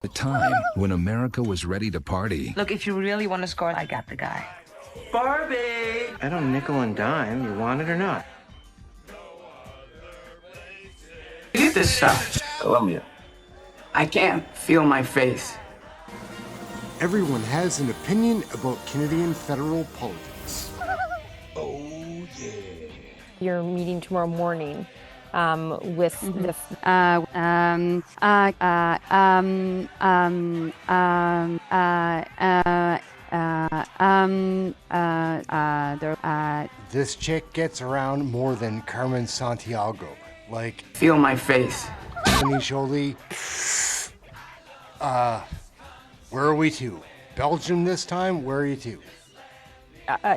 The time when America was ready to party. Look, if you really want to score, I got the guy. Barbie! I don't nickel and dime. You want it or not? Look at this stuff. Colombia. I can't feel my face. Everyone has an opinion about Canadian federal politics. Oh, yeah. You're meeting tomorrow morning with the... This chick gets around more than Carmen Santiago. Like, Feel my face. Melanie Jolie. Where are we to? Belgium this time? Where are you to?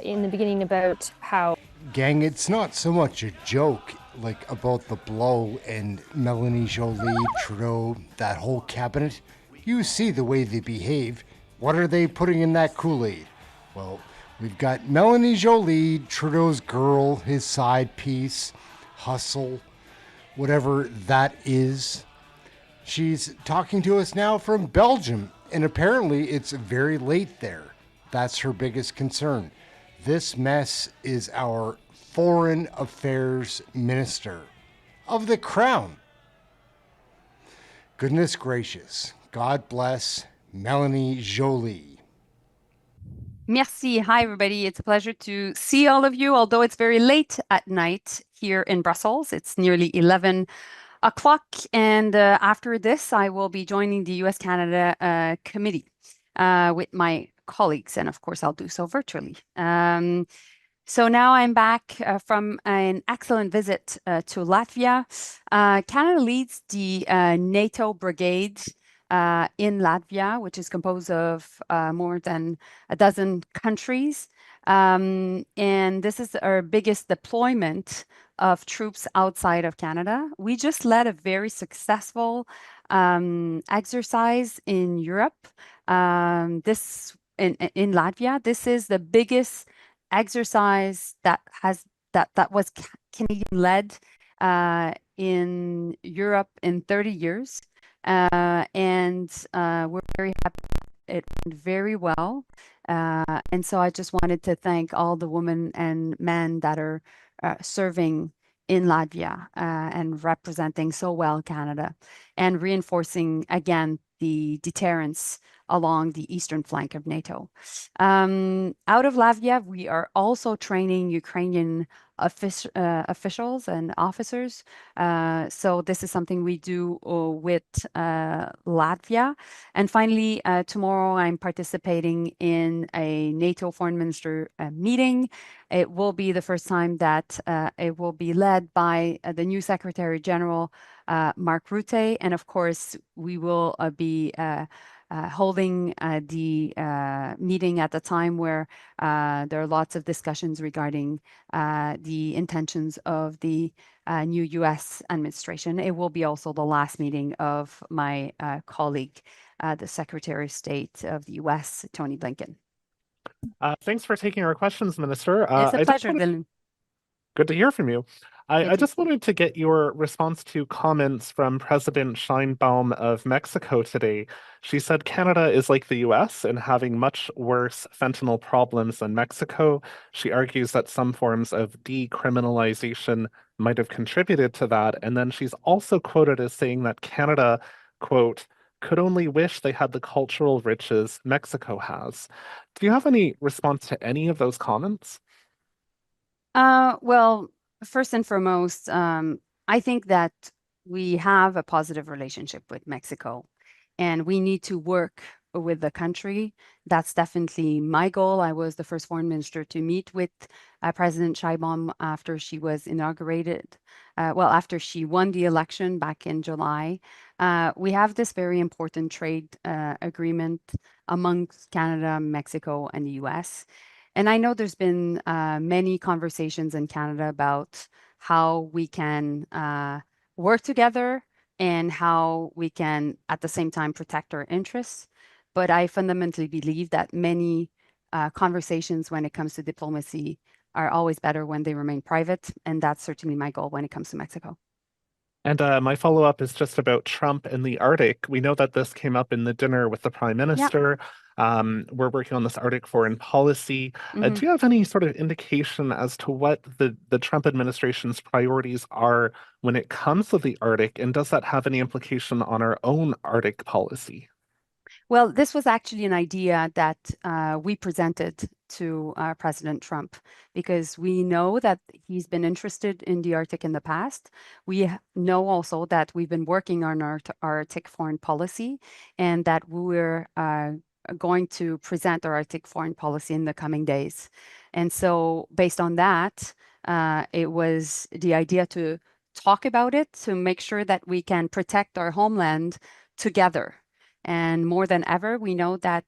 in the beginning about how... Gang, it's not so much a joke, like, about the blow and Melanie Jolie, Trudeau, that whole cabinet. You see the way they behave. What are they putting in that Kool-Aid? Well, we've got Melanie Jolie, Trudeau's girl, his side piece, hustle, whatever that is. She's talking to us now from Belgium, and apparently it's very late there. That's her biggest concern. This mess is our Foreign Affairs Minister of the Crown. Goodness gracious. God bless Melanie Jolie. Merci. Hi, everybody. It's a pleasure to see all of you, although it's very late at night here in Brussels. It's nearly 11 o'clock. And after this, I will be joining the US-Canada committee with my colleagues. And of course, I'll do so virtually. So now I'm back from an excellent visit to Latvia. Canada leads the NATO brigade in Latvia, which is composed of more than a dozen countries. And this is our biggest deployment of troops outside of Canada. We just led a very successful exercise in Europe. This in Latvia. This is the biggest exercise that was Canadian led in Europe in 30 years. And we're very happy. It went very well. And so I just wanted to thank all the women and men that are serving in Latvia and representing so well Canada and reinforcing again the deterrence along the eastern flank of NATO. Out of Latvia, we are also training Ukrainian officials and officers. So this is something we do with Latvia. And finally, tomorrow I'm participating in a NATO foreign minister meeting. It will be the first time that it will be led by the new Secretary General, Mark Rutte. And of course, we will be holding the meeting at the time where there are lots of discussions regarding the intentions of the new US administration. It will be also the last meeting of my colleague, the Secretary of State of the US, Tony Blinken. Thanks for taking our questions, Minister. It's a pleasure, Dylan. Good to hear from you. I just wanted to get your response to comments from President Sheinbaum of Mexico today. She said Canada is like the US in having much worse fentanyl problems than Mexico. She argues that some forms of decriminalization might have contributed to that. And then she's also quoted as saying that Canada, quote, could only wish they had the cultural riches Mexico has. Do you have any response to any of those comments? Well, first and foremost, I think that we have a positive relationship with Mexico and we need to work with the country. That's definitely my goal. I was the first foreign minister to meet with President Sheinbaum after she was inaugurated, after she won the election back in July. We have this very important trade agreement amongst Canada, Mexico, and the US. And I know there's been many conversations in Canada about how we can work together and how we can, at the same time, protect our interests. But I fundamentally believe that many conversations when it comes to diplomacy are always better when they remain private. And that's certainly my goal when it comes to Mexico. And my follow-up is just about Trump and the Arctic. We know that this came up in the dinner with the Prime Minister. We're working on this Arctic foreign policy. Do you have any sort of indication as to what the Trump administration's priorities are when it comes to the Arctic, and does that have any implication on our own Arctic policy? Well, this was actually an idea that we presented to President Trump because we know that he's been interested in the Arctic in the past. We know also that we've been working on our Arctic foreign policy and that we're going to present our Arctic foreign policy in the coming days. And so based on that, it was the idea to talk about it, to make sure that we can protect our homeland together. And more than ever, we know that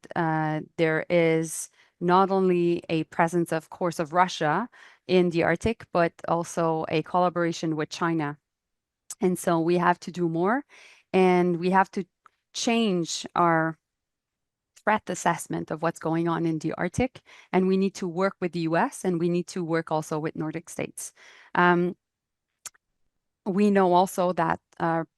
there is not only a presence, of course, of Russia in the Arctic, but also a collaboration with China. And so we have to do more, and we have to change our threat assessment of what's going on in the Arctic. And we need to work with the US, and we need to work also with Nordic states. We know also that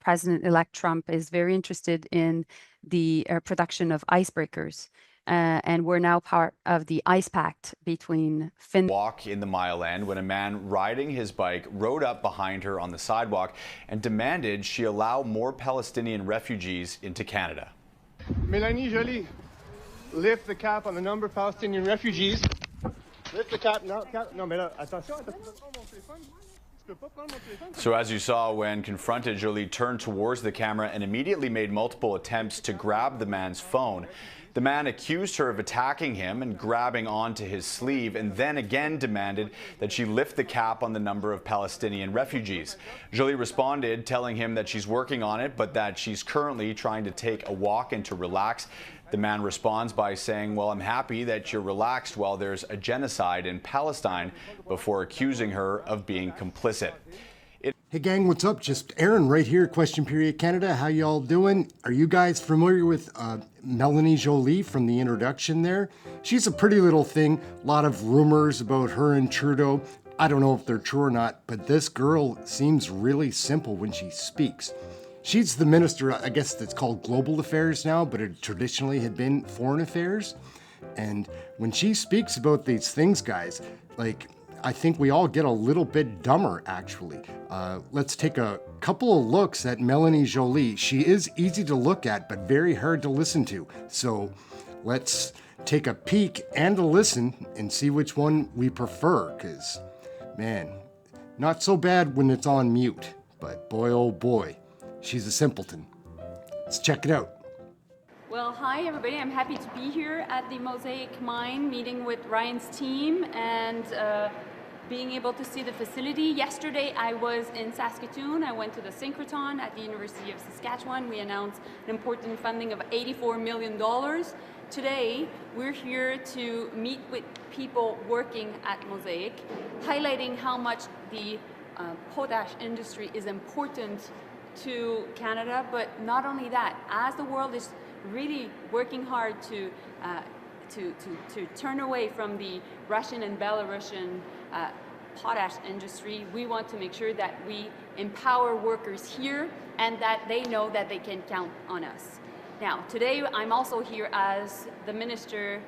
President-elect Trump is very interested in the production of icebreakers, and we're now part of the ice pact between Finland. Walk in the Mile End when a man riding his bike rode up behind her on the sidewalk and demanded she allow more Palestinian refugees into Canada. Melanie Jolie, lift the cap on the number of Palestinian refugees. Lift the cap. Non, mais là, attention. So as you saw, when confronted, Jolie turned towards the camera and immediately made multiple attempts to grab the man's phone. The man accused her of attacking him and grabbing onto his sleeve, and then again demanded that she lift the cap on the number of Palestinian refugees. Jolie responded, telling him that she's working on it, but that she's currently trying to take a walk and to relax. The man responds by saying, well, I'm happy that you're relaxed while there's a genocide in Palestine, before accusing her of being complicit. Hey gang, what's up? Just Aaron right here, Question Period Canada. How y'all doing? Are you guys familiar with Melanie Jolie from the introduction there? She's a pretty little thing. A lot of rumors about her and Trudeau. I don't know if they're true or not, but this girl seems really simple when she speaks. She's the minister, I guess that's called Global Affairs now, but it traditionally had been Foreign Affairs. And when she speaks about these things, guys, like, I think we all get a little bit dumber, actually. Let's take a couple of looks at Melanie Jolie. She is easy to look at, but very hard to listen to. So let's take a peek and a listen and see which one we prefer, because, man, not so bad when it's on mute, but boy, oh boy. She's a simpleton. Let's check it out. Well, hi everybody. I'm happy to be here at the Mosaic Mine, meeting with Ryan's team and being able to see the facility. Yesterday I was in Saskatoon. I went to the synchrotron at the University of Saskatchewan. We announced an important funding of $84 million. Today we're here to meet with people working at Mosaic, highlighting how much the potash industry is important to Canada, but not only that, as the world is really working hard to turn away from the Russian and Belarusian potash industry, we want to make sure that we empower workers here and that they know that they can count on us. Now, today I'm also here as the minister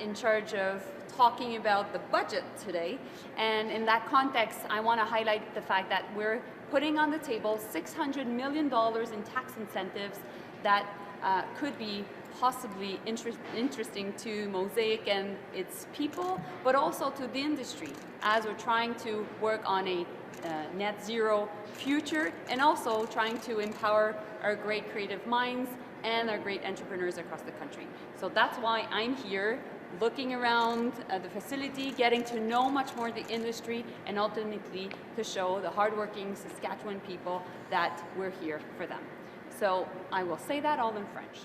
in charge of talking about the budget today, and in that context I want to highlight the fact that we're putting on the table $600 million in tax incentives that could be possibly interesting to Mosaic and its people, but also to the industry as we're trying to work on a net zero future and also trying to empower our great creative minds and our great entrepreneurs across the country. So that's why I'm here, looking around the facility, getting to know much more the industry, and ultimately to show the hardworking Saskatchewan people that we're here for them. So I will say that all in French.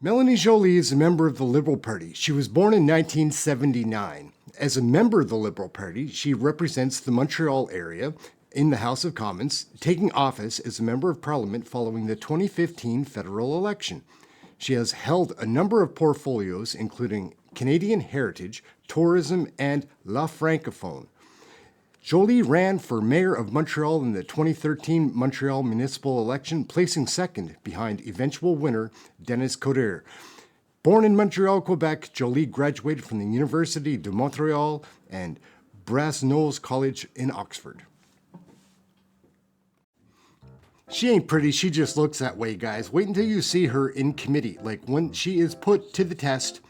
Melanie Jolie is a member of the Liberal Party. She was born in 1979. As a member of the Liberal Party, she represents the Montreal area in the House of Commons, taking office as a member of Parliament following the 2015 federal election. She has held a number of portfolios, including Canadian Heritage, Tourism, and La Francophone. Jolie ran for mayor of Montreal in the 2013 Montreal municipal election, placing second behind eventual winner Denis Coderre. Born in Montreal, Quebec, Jolie graduated from the University de Montreal and Brasenose College in Oxford. She ain't pretty, she just looks that way, guys. Wait until you see her in committee. Like, when she is put to the test,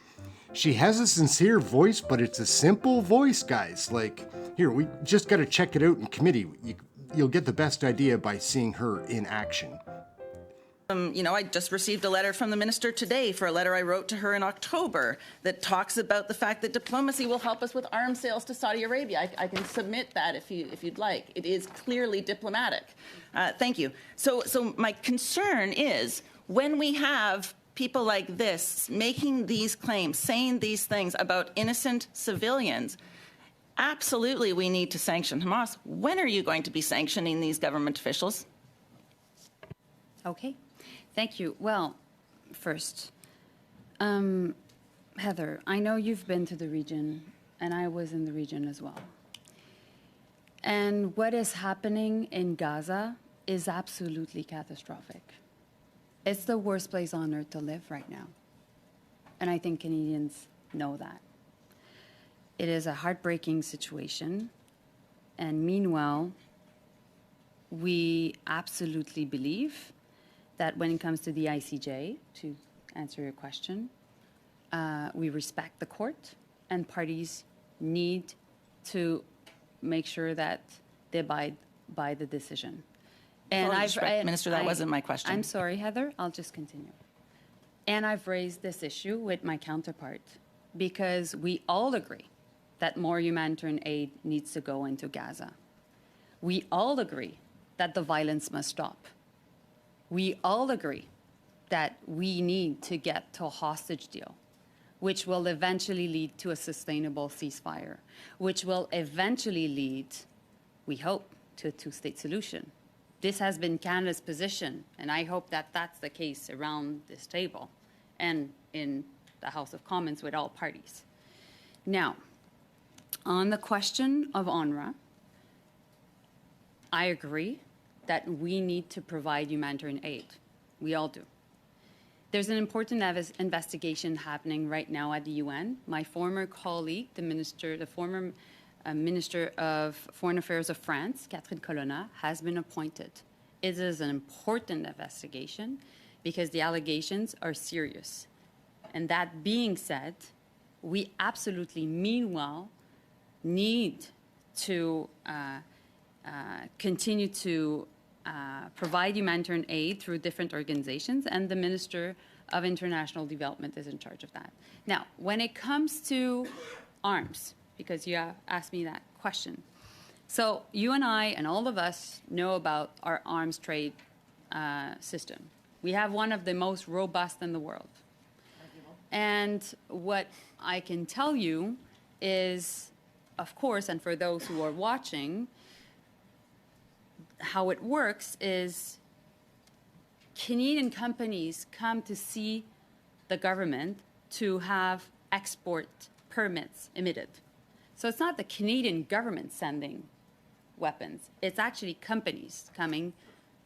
she has a sincere voice, but it's a simple voice, guys. Like, here, we just gotta check it out in committee. You'll get the best idea by seeing her in action. I just received a letter from the minister today for a letter I wrote to her in October that talks about the fact that diplomacy will help us with arms sales to Saudi Arabia. I can submit that if you'd like. It is clearly diplomatic. Thank you. So my concern is when we have people like this making these claims, saying these things about innocent civilians, absolutely we need to sanction Hamas. When are you going to be sanctioning these government officials? Okay. Thank you. Well, first, Heather, I know you've been to the region, and I was in the region as well. And what is happening in Gaza is absolutely catastrophic. It's the worst place on earth to live right now. And I think Canadians know that. It is a heartbreaking situation. And meanwhile, we absolutely believe that when it comes to the ICJ, to answer your question, we respect the court, and parties need to make sure that they abide by the decision. And Minister, that wasn't my question. I'm sorry, Heather. I'll just continue. And I've raised this issue with my counterpart because we all agree that more humanitarian aid needs to go into Gaza. We all agree that the violence must stop. We all agree that we need to get to a hostage deal, which will eventually lead to a sustainable ceasefire, which will eventually lead, we hope, to a two-state solution. This has been Canada's position, and I hope that that's the case around this table and in the House of Commons with all parties. Now, on the question of UNRWA, I agree that we need to provide humanitarian aid. We all do. There's an important investigation happening right now at the UN. My former colleague, the former Minister of Foreign Affairs of France, Catherine Colonna, has been appointed. It is an important investigation because the allegations are serious. And that being said, we absolutely, meanwhile, need to continue to provide humanitarian aid through different organizations, and the Minister of International Development is in charge of that. Now, when it comes to arms, because you asked me that question, so you and I and all of us know about our arms trade system. We have one of the most robust in the world. And what I can tell you is, of course, and for those who are watching, how it works is Canadian companies come to see the government to have export permits emitted. So it's not the Canadian government sending weapons. It's actually companies coming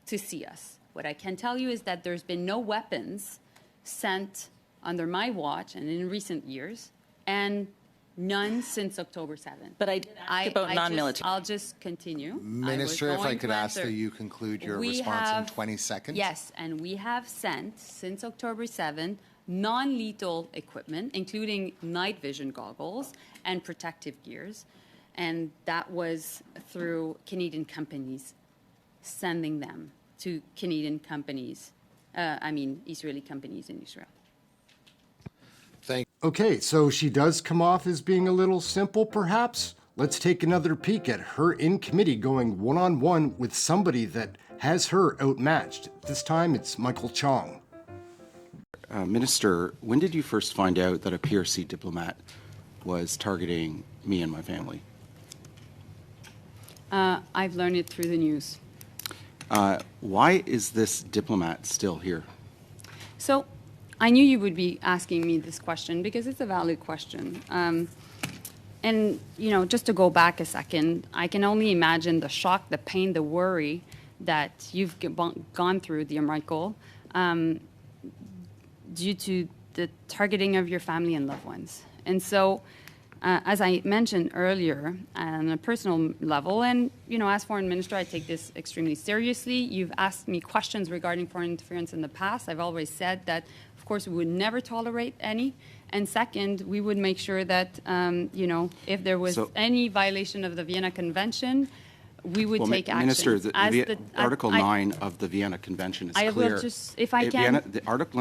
to see us. What I can tell you is that there's been no weapons sent under my watch and in recent years, and none since October 7th. But I did ask about non-military. I'll just continue. Minister, if I could ask that you conclude your response in 20 seconds. Yes, and we have sent, since October 7th, non-lethal equipment, including night vision goggles and protective gears, and that was through Canadian companies sending them to Canadian companies, Israeli companies in Israel. Okay, so she does come off as being a little simple, perhaps? Let's take another peek at her in committee going one-on-one with somebody that has her outmatched. This time it's Michael Chong. Minister, when did you first find out that a PRC diplomat was targeting me and my family? I've learned it through the news. Why is this diplomat still here? So, I knew you would be asking me this question because it's a valid question. And, you know, just to go back a second, I can only imagine the shock, the pain, the worry that you've gone through, dear Michael, due to the targeting of your family and loved ones. And so, as I mentioned earlier, on a personal level, and, you know, as foreign minister, I take this extremely seriously. You've asked me questions regarding foreign interference in the past. I've always said that, of course, we would never tolerate any. And second, we would make sure that, you know, if there was any violation of the Vienna Convention, we would take action. Minister, Article 9 of the Vienna Convention is clear. I will just, if I can. The article,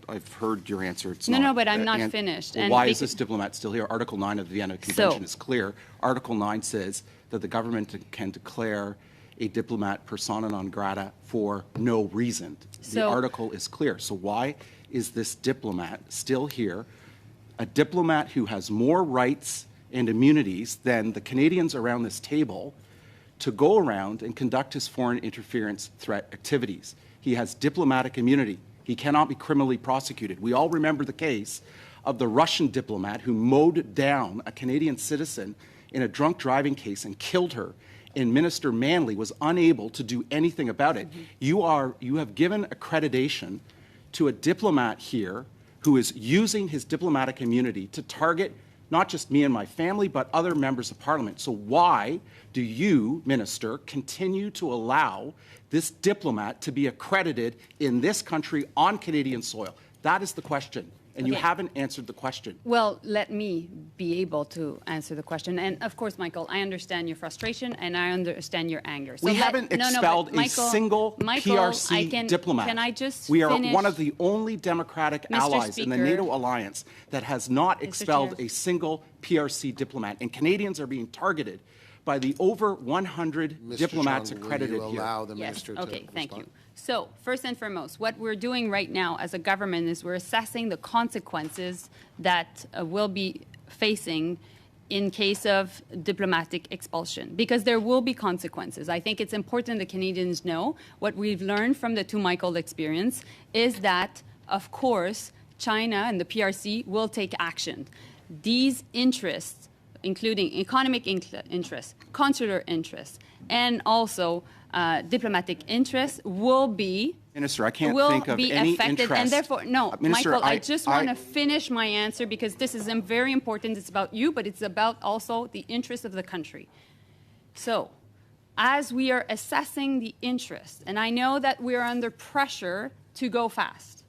I've heard your answer. It's no, but I'm not finished. Well, why is this diplomat still here? Article 9 of the Vienna Convention is clear. Article 9 says that the government can declare a diplomat persona non grata for no reason. The article is clear. So why is this diplomat still here? A diplomat who has more rights and immunities than the Canadians around this table to go around and conduct his foreign interference threat activities. He has diplomatic immunity. He cannot be criminally prosecuted. We all remember the case of the Russian diplomat who mowed down a Canadian citizen in a drunk driving case and killed her, and Minister Manley was unable to do anything about it. You have given accreditation to a diplomat here who is using his diplomatic immunity to target not just me and my family, but other members of Parliament. So why do you, Minister, continue to allow this diplomat to be accredited in this country on Canadian soil? That is the question. And you haven't answered the question. Well, let me be able to answer the question. And of course, Michael, I understand your frustration and I understand your anger. So we haven't expelled a single PRC diplomat. Can I just We are finish? one of the only democratic allies in the Speaker. NATO alliance that has not expelled a single PRC diplomat. And Canadians are being targeted by the over 100 diplomats accredited will you allow the minister to okay, thank respond? you. So, first and foremost, what we're doing right now as a government is we're assessing the consequences that we'll be facing in case of diplomatic expulsion, because there will be consequences. I think it's important that Canadians know what we've learned from the two Michael experience is that, of course, China and the PRC will take action. These interests, including economic interests, consular interests, and also diplomatic interests will be Minister, I can't think of any affected, interest. and therefore, no, Minister, Michael, I just want to finish my answer because this is very important. It's about you, but it's about also the interests of the country. So, as we are assessing the interests, and I know that we are under pressure to go fast,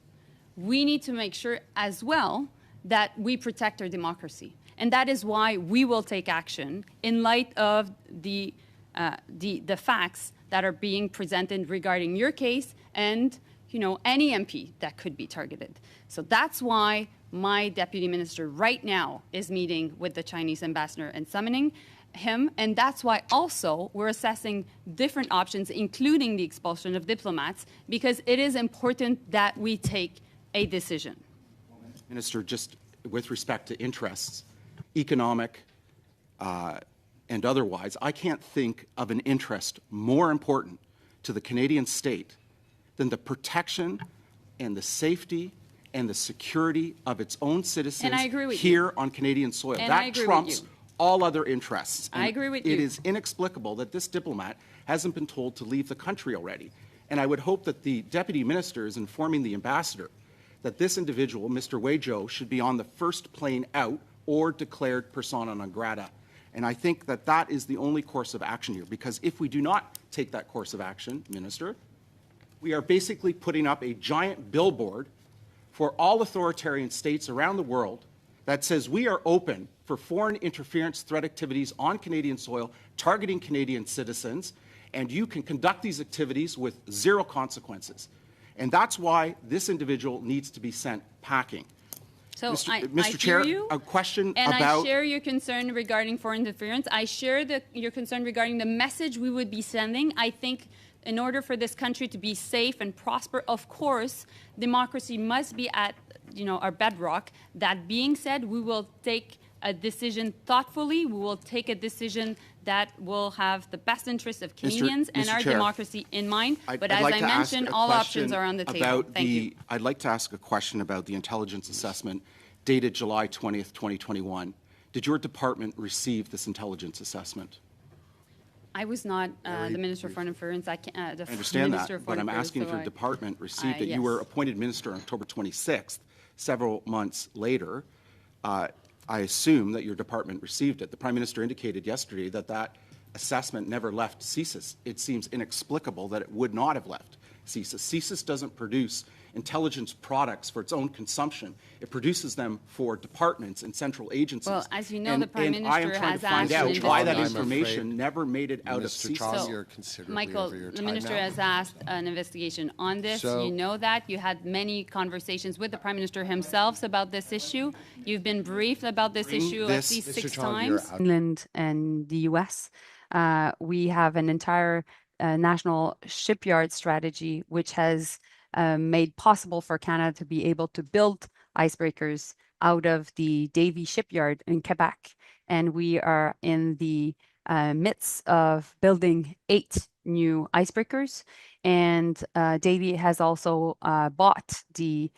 we need to make sure as well that we protect our democracy. And that is why we will take action in light of the facts that are being presented regarding your case and, you know, any MP that could be targeted. So that's why my deputy minister right now is meeting with the Chinese ambassador and summoning him. And that's why also we're assessing different options, including the expulsion of diplomats, because it is important that we take a decision. Minister, just with respect to interests, economic and otherwise, I can't think of an interest more important to the Canadian state than the protection and the safety and the security of its own citizens here on Canadian soil. And that trumps all other interests. I agree with you. It is inexplicable that this diplomat hasn't been told to leave the country already. And I would hope that the deputy minister is informing the ambassador that this individual, Mr. Weijo, should be on the first plane out or declared persona non grata. And I think that that is the only course of action here, because if we do not take that course of action, Minister, we are basically putting up a giant billboard for all authoritarian states around the world that says we are open for foreign interference threat activities on Canadian soil, targeting Canadian citizens, and you can conduct these activities with zero consequences. And that's why this individual needs to be sent packing. So Mr. Chair, a question about... I share your concern regarding foreign interference. I share your concern regarding the message we would be sending. I think in order for this country to be safe and prosper, of course, democracy must be at, you know, our bedrock. That being said, we will take a decision thoughtfully. We will take a decision that will have the best interests of Canadians and our democracy in mind. But as I mentioned, all options are on the table. Thank you. I'd like to ask a question about the intelligence assessment dated July 20th, 2021. Did your department receive this intelligence assessment? I was not the Minister for Foreign Affairs. I understand that, but I'm asking if your department received it. Yes. You were appointed minister on October 26th, several months later. I assume that your department received it. The Prime Minister indicated yesterday that that assessment never left CSIS. It seems inexplicable that it would not have left CSIS. CSIS doesn't produce intelligence products for its own consumption. It produces them for departments and central agencies. Well, as you know, the Prime Minister I am trying has to find asked out why that I'm information afraid never made it out of Mr. CSIS. Chong, you're considerably Michael, over your the time Minister now. has asked an investigation on this. So- You know that. You had many conversations with the Prime Minister himself about this issue. You've been briefed about this issue at least Mr. 6 Chong, you're times. out. England and the US. We have an entire national shipyard strategy, which has made possible for Canada to be able to build icebreakers out of the Davie shipyard in Quebec. And we are in the midst of building 8 new icebreakers. And Davie has also bought the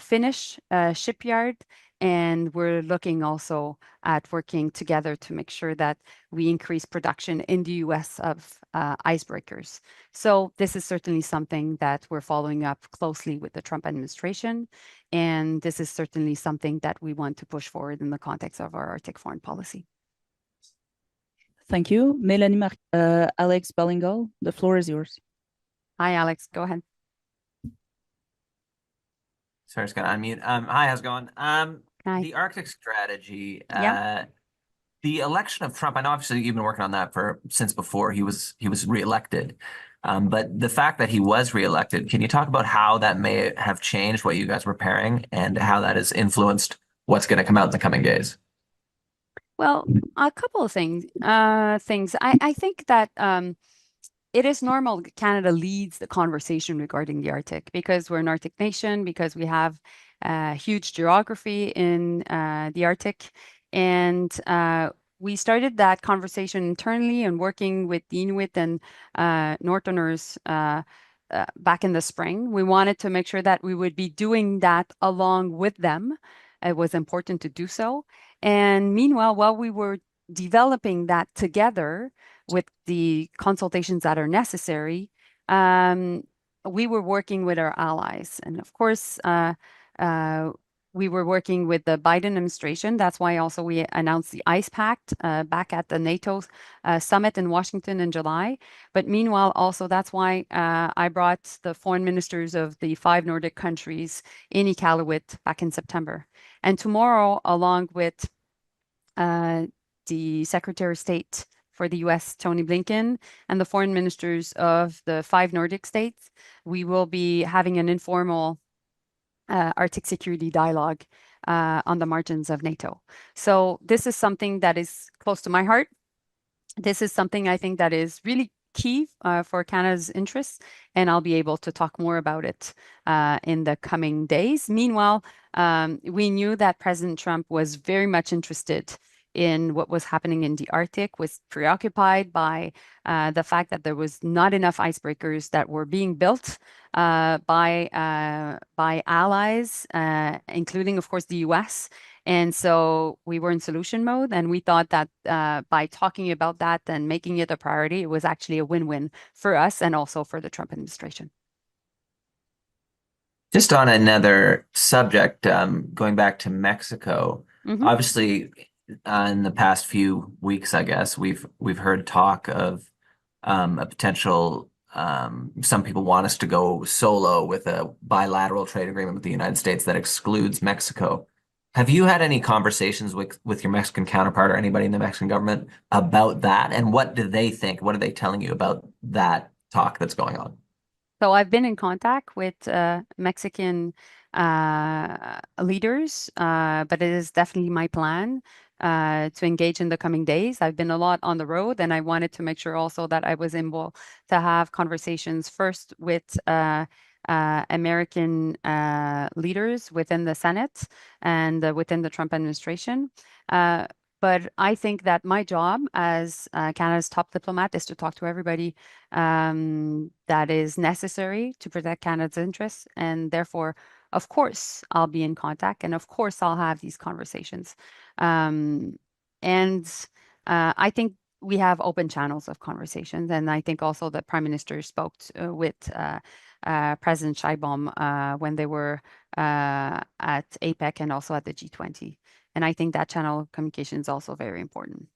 Finnish shipyard. And we're looking also at working together to make sure that we increase production in the US of icebreakers. So this is certainly something that we're following up closely with the Trump administration. And this is certainly something that we want to push forward in the context of our Arctic foreign policy. Thank you. Alex Bellingal, the floor is yours. Hi, Alex, go ahead. Sorry, just gonna unmute. Hi, how's it going? Hi. The Arctic strategy, Yeah. the election of Trump, I know obviously you've been working on that since before he was reelected. But the fact that he was reelected, can you talk about how that may have changed what you guys were preparing and how that has influenced what's going to come out in the coming days? Well, a couple of things. I think that it is normal that Canada leads the conversation regarding the Arctic because we're an Arctic nation, because we have huge geography in the Arctic. And we started that conversation internally and working with the Inuit and Northerners back in the spring. We wanted to make sure that we would be doing that along with them. It was important to do so. And meanwhile, while we were developing that together with the consultations that are necessary, we were working with our allies. And of course, we were working with the Biden administration. That's why also we announced the Ice Pact back at the NATO summit in Washington in July. But meanwhile, also that's why I brought the foreign ministers of the 5 Nordic countries in Iqaluit back in September. And tomorrow, along with the Secretary of State for the US, Tony Blinken, and the foreign ministers of the 5 Nordic states, we will be having an informal Arctic security dialogue on the margins of NATO. So this is something that is close to my heart. This is something I think that is really key for Canada's interests, and I'll be able to talk more about it in the coming days. Meanwhile, we knew that President Trump was very much interested in what was happening in the Arctic, was preoccupied by the fact that there was not enough icebreakers that were being built by allies, including, of course, the US. And so we were in solution mode, and we thought that by talking about that and making it a priority, it was actually a win-win for us and also for the Trump administration. Just on another subject, going back to Mexico, obviously in the past few weeks, I guess, we've heard talk of a potential, some people want us to go solo with a bilateral trade agreement with the United States that excludes Mexico. Have you had any conversations with your Mexican counterpart or anybody in the Mexican government about that? And what do they think? What are they telling you about that talk that's going on? So I've been in contact with Mexican leaders, but it is definitely my plan to engage in the coming days. I've been a lot on the road, and I wanted to make sure also that I was able to have conversations first with American leaders within the Senate and within the Trump administration. But I think that my job as Canada's top diplomat is to talk to everybody that is necessary to protect Canada's interests. And therefore, of course, I'll be in contact, and of course, I'll have these conversations. I think we have open channels of conversations, and I think also the Prime Minister spoke with President Sheinbaum when they were at APEC and also at the G20. And I think that channel of communication is also very important.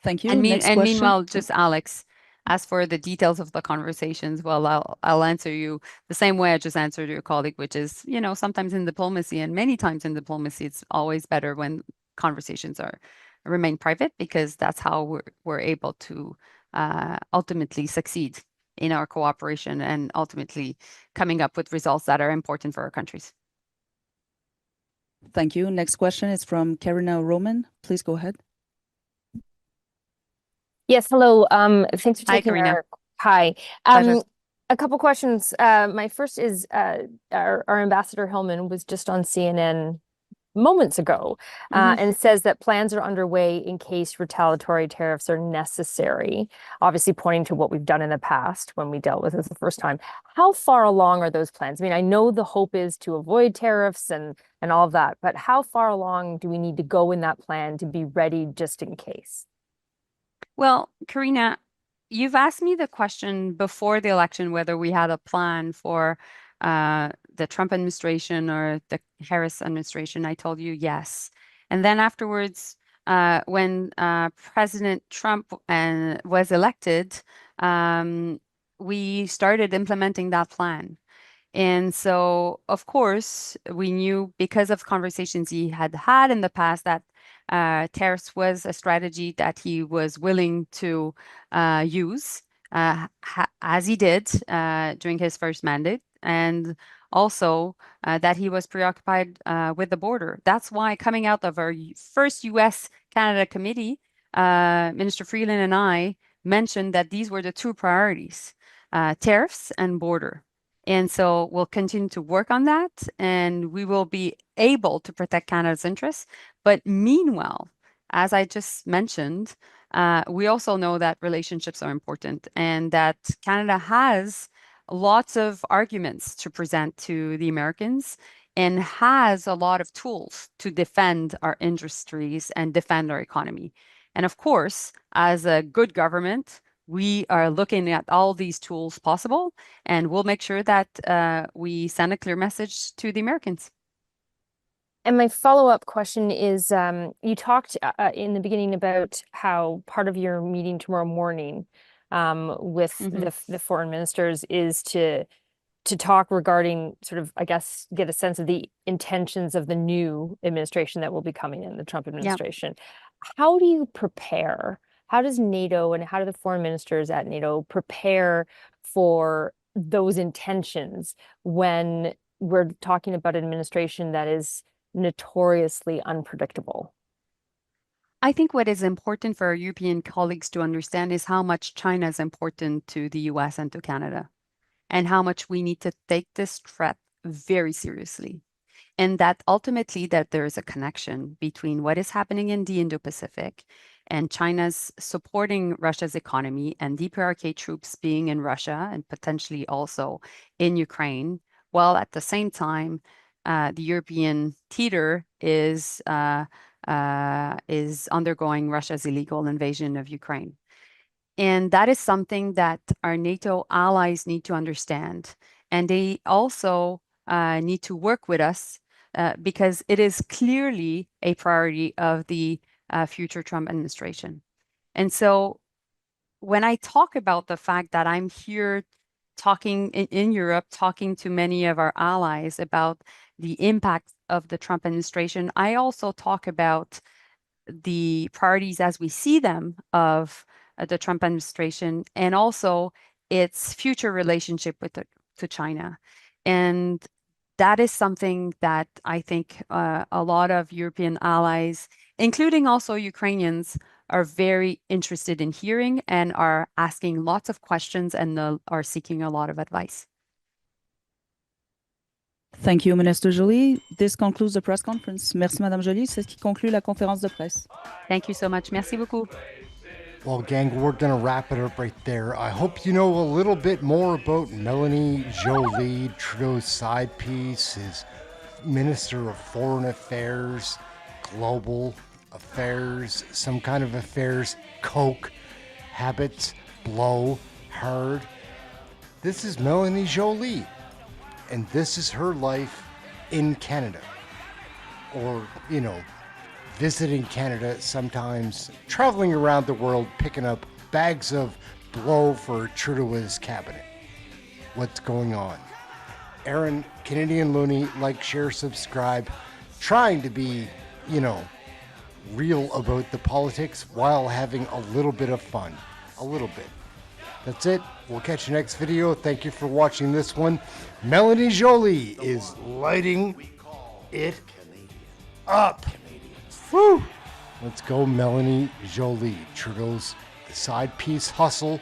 Thank you. And, Next question. meanwhile, just Alex, as for the details of the conversations, well, I'll answer you the same way I just answered your colleague, which is, you know, sometimes in diplomacy and many times in diplomacy, it's always better when conversations remain private, because that's how we're able to ultimately succeed in our cooperation and ultimately coming up with results that are important for our countries. Thank you. Next question is from Karina Roman. Please go ahead. Yes, hello. Thanks for taking Karina. Hi. Pleasure. A couple questions. My first is our Ambassador Hillman was just on CNN moments ago and says that plans are underway in case retaliatory tariffs are necessary, obviously pointing to what we've done in the past when we dealt with this the first time. How far along are those plans? I mean, I know the hope is to avoid tariffs and all of that, but how far along do we need to go in that plan to be ready just in case? Well, Karina, you've asked me the question before the election whether we had a plan for the Trump administration or the Harris administration. I told you yes. And then afterwards, when President Trump was elected, we started implementing that plan. And so, of course, we knew, because of conversations he had in the past, that tariffs was a strategy that he was willing to use, as he did during his first mandate, and also that he was preoccupied with the border. That's why, coming out of our first US-Canada committee, Minister Freeland and I mentioned that these were the two priorities, tariffs and border. And so we'll continue to work on that, and we will be able to protect Canada's interests. But meanwhile, as I just mentioned, we also know that relationships are important, and that Canada has lots of arguments to present to the Americans and has a lot of tools to defend our industries and defend our economy. And of course, as a good government, we are looking at all these tools possible, and we'll make sure that we send a clear message to the Americans. And my follow-up question is, you talked in the beginning about how part of your meeting tomorrow morning with the foreign ministers is to talk regarding sort of, I guess, get a sense of the intentions of the new administration that will be coming in, the Trump administration. Yep. How do you prepare? How does NATO and how do the foreign ministers at NATO prepare for those intentions when we're talking about an administration that is notoriously unpredictable? I think what is important for our European colleagues to understand is how much China is important to the US and to Canada, and how much we need to take this threat very seriously. And that ultimately that there is a connection between what is happening in the Indo-Pacific and China's supporting Russia's economy and DPRK troops being in Russia and potentially also in Ukraine, while at the same time, the European theater is undergoing Russia's illegal invasion of Ukraine. And that is something that our NATO allies need to understand. And they also need to work with us because it is clearly a priority of the future Trump administration. And so when I talk about the fact that I'm here talking in Europe, talking to many of our allies about the impact of the Trump administration, I also talk about the priorities as we see them of the Trump administration, and also its future relationship to China. And that is something that I think a lot of European allies, including also Ukrainians, are very interested in hearing and are asking lots of questions and are seeking a lot of advice. Thank you, Minister Jolie. This concludes the press conference. Merci, Madame Jolie. C'est ce qui conclut la conférence de presse. Thank you so much. Merci beaucoup. Well, gang, we're going to wrap it up right there. I hope you know a little bit more about Melanie Jolie, Trudeau's side piece, his Minister of Foreign Affairs, Global Affairs, some kind of affairs, coke, habits, blow, hard. This is Melanie Jolie, and this is her life in Canada. Or, you know, visiting Canada, sometimes traveling around the world, picking up bags of blow for Trudeau's cabinet. What's going on? Aaron, Canadian Looney, like, share, subscribe, trying to be, you know, real about the politics while having a little bit of fun. A little bit. That's it. We'll catch you next video. Thank you for watching this one. Melanie Jolie is lighting it up. Woo! Let's go, Melanie Jolie. Trudeau's side piece hustle,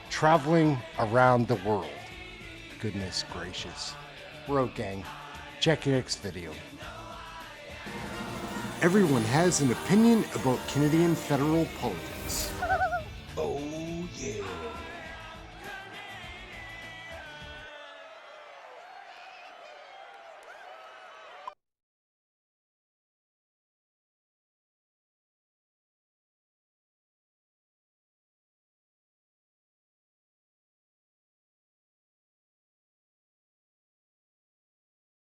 traveling around the world. Goodness gracious. We're out, gang. Check your next video. Everyone has an opinion about Canadian federal politics.